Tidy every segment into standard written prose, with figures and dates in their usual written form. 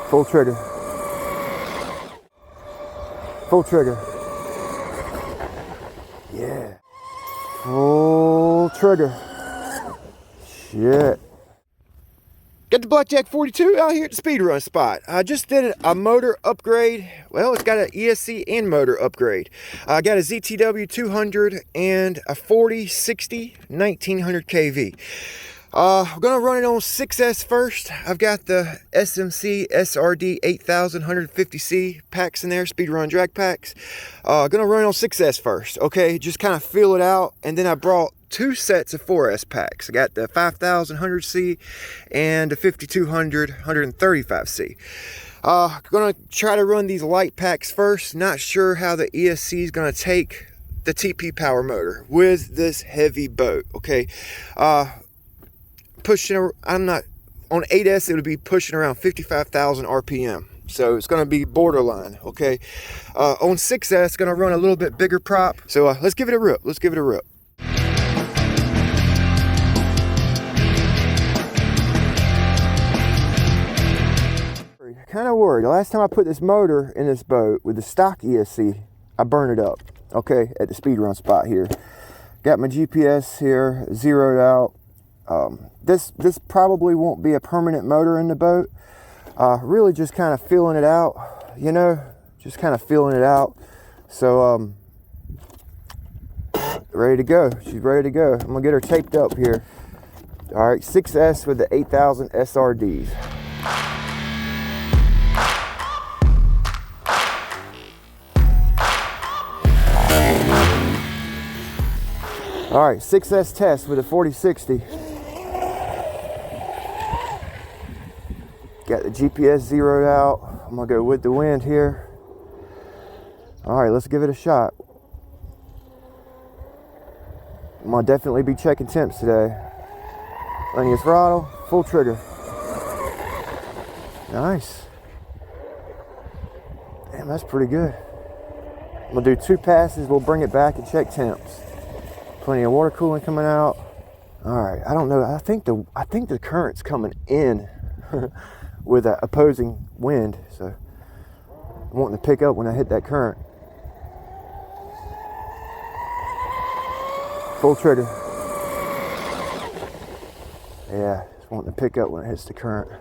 Full trigger. Full trigger. Yeah. Full trigger. Shit. Got the Blackjack 42 out here at the speed run spot. I just did a motor upgrade. Well, it's got an ESC and motor upgrade. I got a ZTW 200 and a 4060 1900 kV. I'm gonna run it on 6S first. I've got the SMC SRD 8150C packs in there, speed run drag packs. Gonna run it on 6S first, okay? Just kind of feel it out. And then I brought 2 sets of 4S packs. I got the 5100C and the 5200 135C. Gonna try to run these light packs first. Not sure how the ESC is gonna take the TP power motor with this heavy boat, okay? I'm not on 8S, it would be pushing around 55,000 RPM, so it's going to be borderline, okay? On 6S, going to run a little bit bigger prop, so let's give it a rip. Let's give it a rip. Kind of worried. The last time I put this motor in this boat with the stock ESC, I burned it up, okay, at the speed run spot here. Got my GPS here zeroed out. This probably won't be a permanent motor in the boat. Really just kind of feeling it out, you know, just kind of feeling it out. So, ready to go. She's ready to go. I'm gonna get her taped up here. All right, 6S with the 8000 SRDs. All right, 6S test with a 4060. Got the GPS zeroed out. I'm gonna go with the wind here. All right, let's give it a shot. I'm gonna definitely be checking temps today. Linear throttle, full trigger. Nice. Damn, that's pretty good. I'm gonna do 2 passes. We'll bring it back and check temps. Plenty of water cooling coming out. All right, I don't know. I think the current's coming in with that opposing wind, so I'm wanting to pick up when I hit that current. Full trigger. Yeah, just wanting to pick up when it hits the current.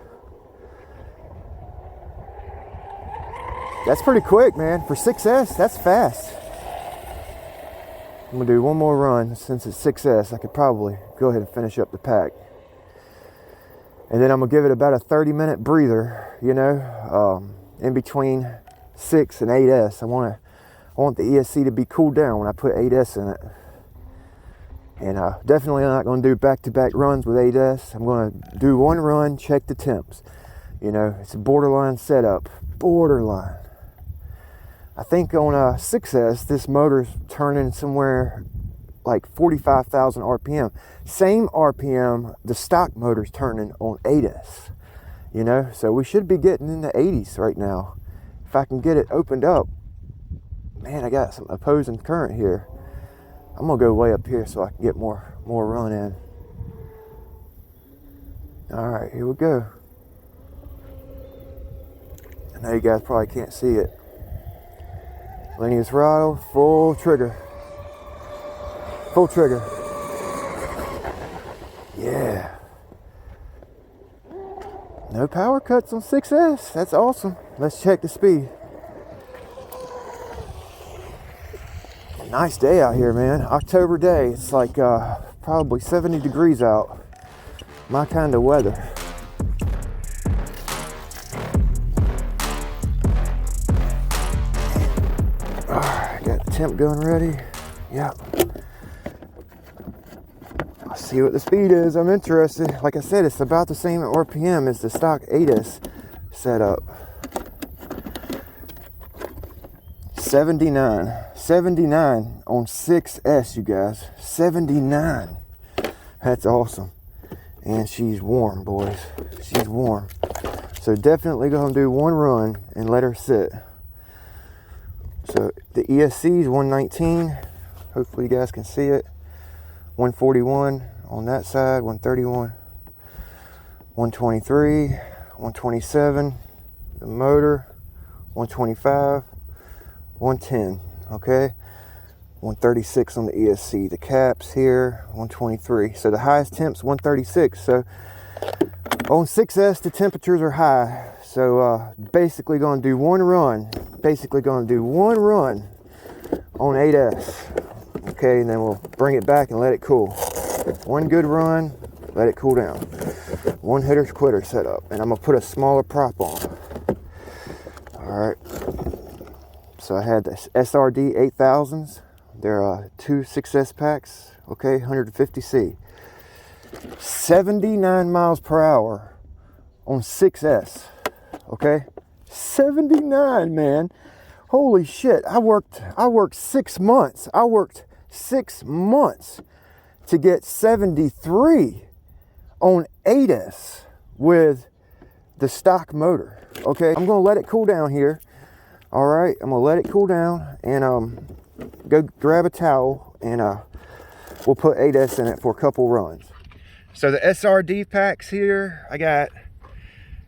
That's pretty quick, man. For 6S, that's fast. I'm gonna do one more run. Since it's 6S, I could probably go ahead and finish up the pack. And then I'm gonna give it about a 30-minute breather, you know, in between 6 and 8S. I want the ESC to be cooled down when I put 8S in it. And definitely not gonna do back-to-back runs with 8S. I'm gonna do one run, check the temps. You know, it's a borderline setup, borderline. I think on 6S, this motor's turning somewhere like 45,000 RPM. Same RPM the stock motor's turning on 8S, you know? So we should be getting in the 80s right now. If I can get it opened up, man, I got some opposing current here. I'm gonna go way up here so I can get more run in. All right, here we go. I know you guys probably can't see it. Linear throttle, full trigger. Full trigger. Yeah. No power cuts on 6S. That's awesome. Let's check the speed. Nice day out here, man. October day. It's like probably 70 degrees out. My kind of weather. Alright, got the temp gun ready. Yep. I'll see what the speed is. I'm interested. Like I said, it's about the same RPM as the stock 8S setup. 79 on 6S, you guys. 79. That's awesome. And she's warm, boys. She's warm. So definitely gonna do one run and let her sit. So the ESC is 119. Hopefully you guys can see it. 141 on that side, 131, 123, 127, The motor, 125, 110, okay? 136 on the ESC. The caps here, 123. So the highest temp's 136. So on 6S, the temperatures are high. So basically gonna do one run. Basically gonna do one run on 8S. Okay, and then we'll bring it back and let it cool. One good run, let it cool down. One hitter quitter setup, and I'm gonna put a smaller prop on. All right. So I had the SRD 8000s. They're 2 6S packs. Okay, 150C. 79 miles per hour on 6S. Okay, 79, man. Holy shit! I worked 6 months. I worked 6 months to get 73 on 8S with the stock motor. Okay, I'm gonna let it cool down here. All right, I'm gonna let it cool down and go grab a towel and we'll put 8S in it for a couple runs. So the SRD packs here, I got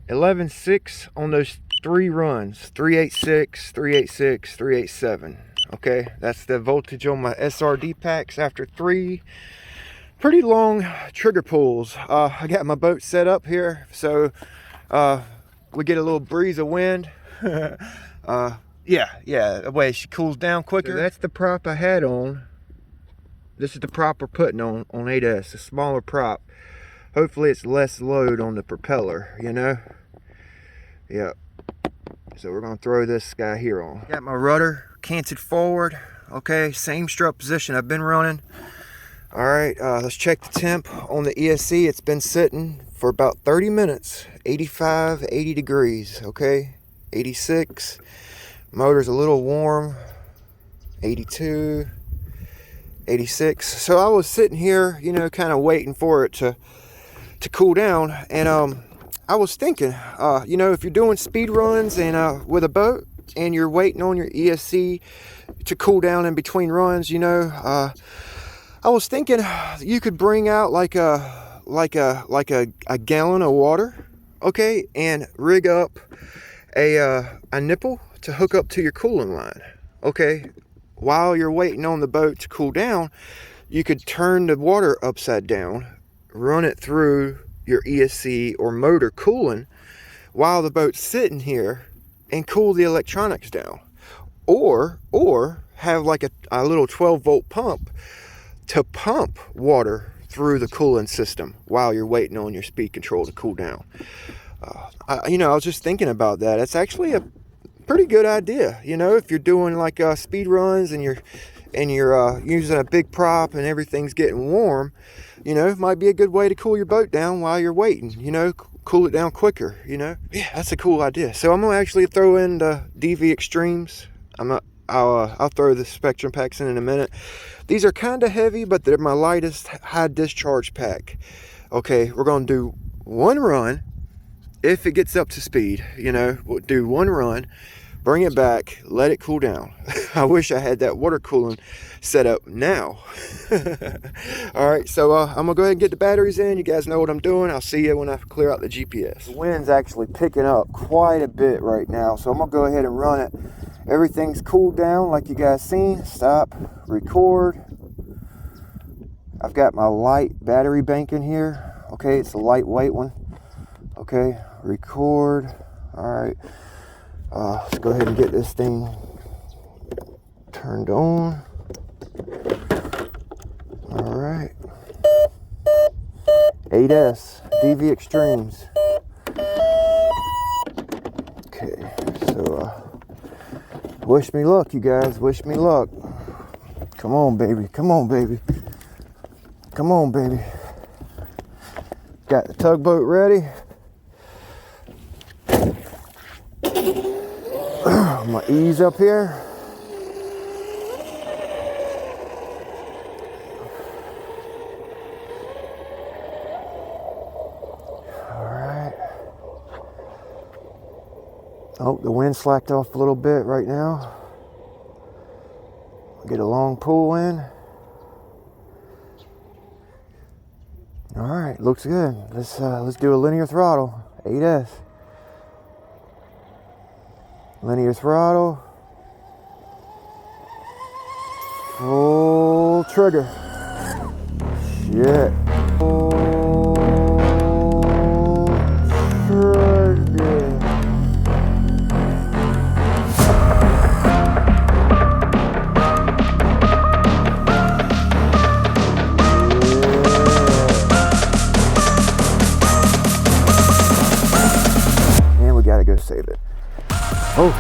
11.6 on those 3 runs, 386, 386, 387. Okay, that's the voltage on my SRD packs after 3 pretty long trigger pulls. I got my boat set up here, so we get a little breeze of wind. Yeah, that way she cools down quicker. So that's the prop I had on. This is the prop we're putting on 8S, a smaller prop. Hopefully it's less load on the propeller, you know? Yep. So we're gonna throw this guy here on. Got my rudder canted forward. Okay, same strut position I've been running. All right, let's check the temp on the ESC. It's been sitting for about 30 minutes, 85, 80 degrees, okay? 86, motor's a little warm, 82, 86. So I was sitting here, you know, kind of waiting for it to cool down, and I was thinking, you know, if you're doing speed runs and with a boat and you're waiting on your ESC to cool down in between runs, you know, I was thinking you could bring out like a gallon of water, okay, and rig up a nipple to hook up to your cooling line, okay. While you're waiting on the boat to cool down, you could turn the water upside down, run it through your ESC or motor cooling while the boat's sitting here and cool the electronics down, or have like a little 12-volt pump to pump water through the cooling system while you're waiting on your speed control to cool down. You know, I was just thinking about that. It's actually a pretty good idea, you know, if you're doing like speed runs and you're using a big prop and everything's getting warm, you know, it might be a good way to cool your boat down while you're waiting, you know, cool it down quicker, you know. Yeah, that's a cool idea. So I'm gonna actually throw in the DV Extremes. I'll throw the Spektrum packs in a minute. These are kind of heavy, but they're my lightest high discharge pack. Okay, we're gonna do one run. If it gets up to speed, you know, we'll do one run, bring it back, let it cool down. I wish I had that water cooling set up now. All right, so I'm gonna go ahead and get the batteries in. You guys know what I'm doing. I'll see you when I clear out the GPS. The wind's actually picking up quite a bit right now, so I'm gonna go ahead and run it. Everything's cooled down like you guys seen. Stop, record. I've got my light battery bank in here. Okay, it's a lightweight one. Okay, record. All right, let's go ahead and get this thing turned on. All right, 8S DV Extremes. Okay, so wish me luck, you guys. Wish me luck. Come on, baby. Come on, baby. Come on, baby. Got the tugboat ready. I'm gonna ease up here. All right. Oh, the wind slacked off a little bit right now. Get a long pull in. All right, looks good. Let's do a linear throttle, 8S. Linear throttle. Full trigger. Shit. Full trigger. And we gotta go save it. Oh.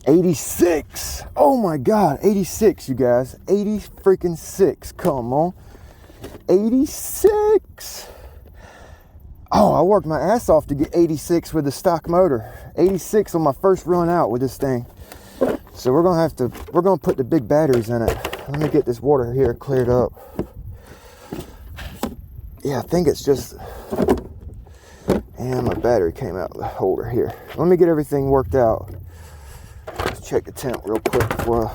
86. Oh my God, 86, you guys. 80 freaking 6. Come on. 86. Oh, I worked my ass off to get 86 with the stock motor. 86 on my first run out with this thing. So we're gonna put the big batteries in it. Let me get this water here cleared up. Yeah, I think it's just, and my battery came out of the holder here. Let me get everything worked out. Let's check the temp real quick for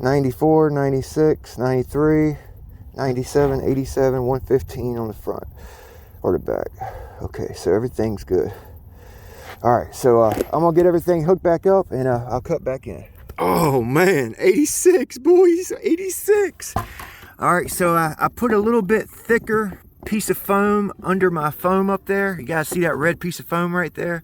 94, 96, 93, 97, 87, 115 on the front or the back. Okay, so everything's good. All right, so I'm gonna get everything hooked back up and I'll cut back in. Oh man, 86, boys, 86. All right, so I put a little bit thicker piece of foam under my foam up there. You guys see that red piece of foam right there?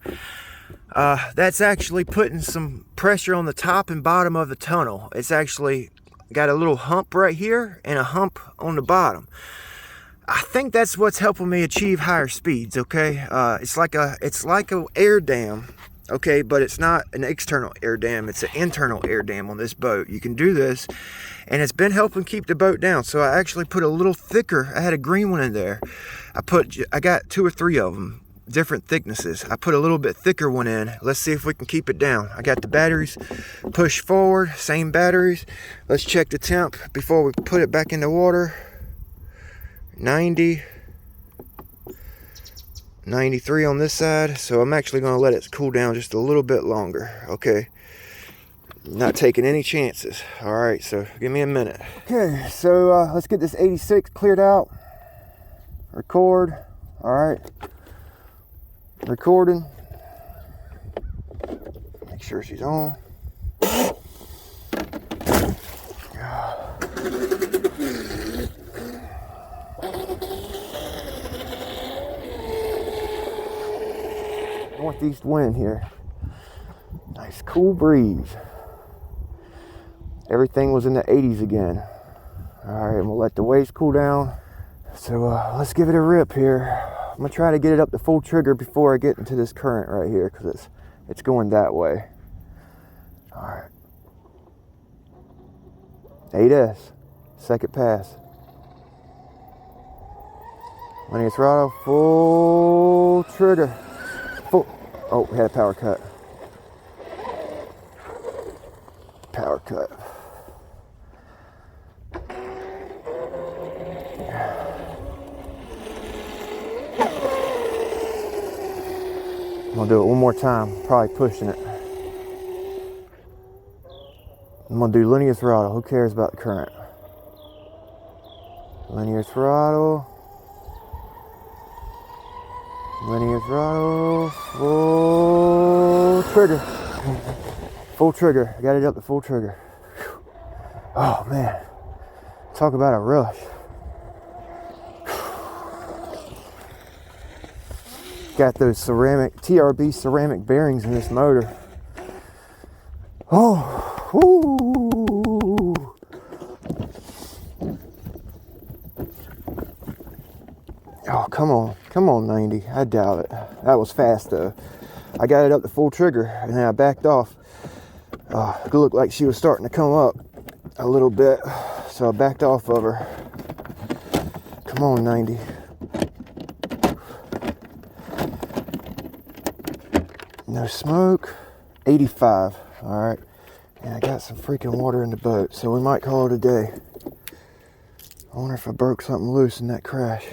That's actually putting some pressure on the top and bottom of the tunnel. It's actually got a little hump right here and a hump on the bottom. I think that's what's helping me achieve higher speeds, okay? It's like a air dam, okay, but it's not an external air dam, it's an internal air dam on this boat. You can do this, and it's been helping keep the boat down. So I actually put a little thicker, I had a green one in there. I got 2 or 3 of them, different thicknesses. I put a little bit thicker one in. Let's see if we can keep it down. I got the batteries pushed forward, same batteries. Let's check the temp before we put it back in the water. 90, 93 on this side. So I'm actually going to let it cool down just a little bit longer. Okay, not taking any chances. All right, so give me a minute. Okay, so let's get this 86 cleared out. Record. All right, recording. Make sure she's on. Northeast wind here. Nice cool breeze. Everything was in the 80s again. All right, I'm gonna let the waves cool down. So let's give it a rip here. I'm gonna try to get it up to full trigger before I get into this current right here, because it's going that way. All right. 8S, second pass. Linear throttle, full trigger. Full. Oh, we had a power cut. Power cut. I'm gonna do it one more time, probably pushing it. I'm gonna do linear throttle. Who cares about the current? Linear throttle. Linear throttle. Full trigger. Full trigger. I got it up to full trigger. Whew. Oh man. Talk about a rush. Got those ceramic, TRB ceramic bearings in this motor. Oh, ooh. Oh, come on 90. I doubt it. That was fast though. I got it up to full trigger and then I backed off. It looked like she was starting to come up a little bit, so I backed off of her. Come on 90. No smoke. 85. All right. And I got some freaking water in the boat, so we might call it a day. I wonder if I broke something loose in that crash.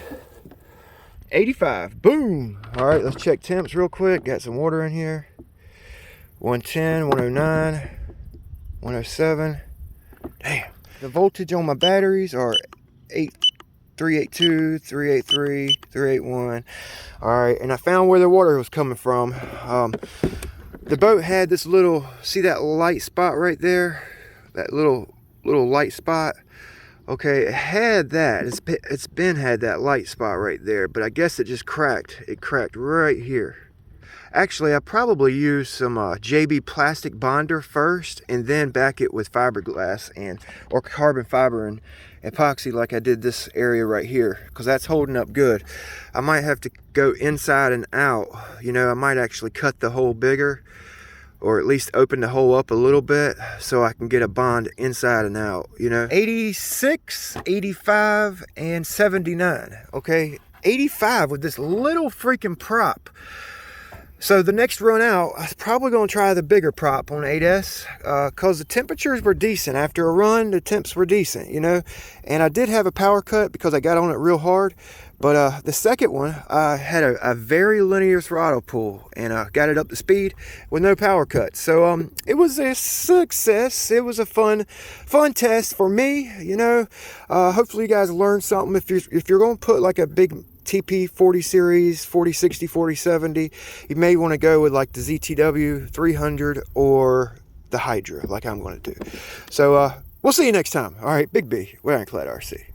85. Boom. All right, let's check temps real quick. Got some water in here. 110, 109, 107. Damn. The voltage on my batteries are 382, 383, 381. All right, and I found where the water was coming from. The boat had this little, see that light spot right there? That little light spot. Okay, it had that. It's been had that light spot right there, but I guess it just cracked. It cracked right here. Actually, I probably used some JB plastic bonder first, and then back it with fiberglass or carbon fiber and epoxy like I did this area right here, because that's holding up good. I might have to go inside and out. You know, I might actually cut the hole bigger, or at least open the hole up a little bit so I can get a bond inside and out, you know. 86, 85, and 79, okay? 85 with this little freaking prop. So the next run out, I was probably gonna try the bigger prop on 8S because the temperatures were decent. After a run, the temps were decent, you know? And I did have a power cut because I got on it real hard. But the second one, I had a very linear throttle pull and got it up to speed with no power cut. So it was a success. It was a fun test for me, you know. Hopefully you guys learned something. If you're gonna put like a big TP 40 series, 4060, 4070, you may want to go with like the ZTW 300 or the Hydra like I'm going to do. So we'll see you next time. All right, Big B, we're Ironclad RC.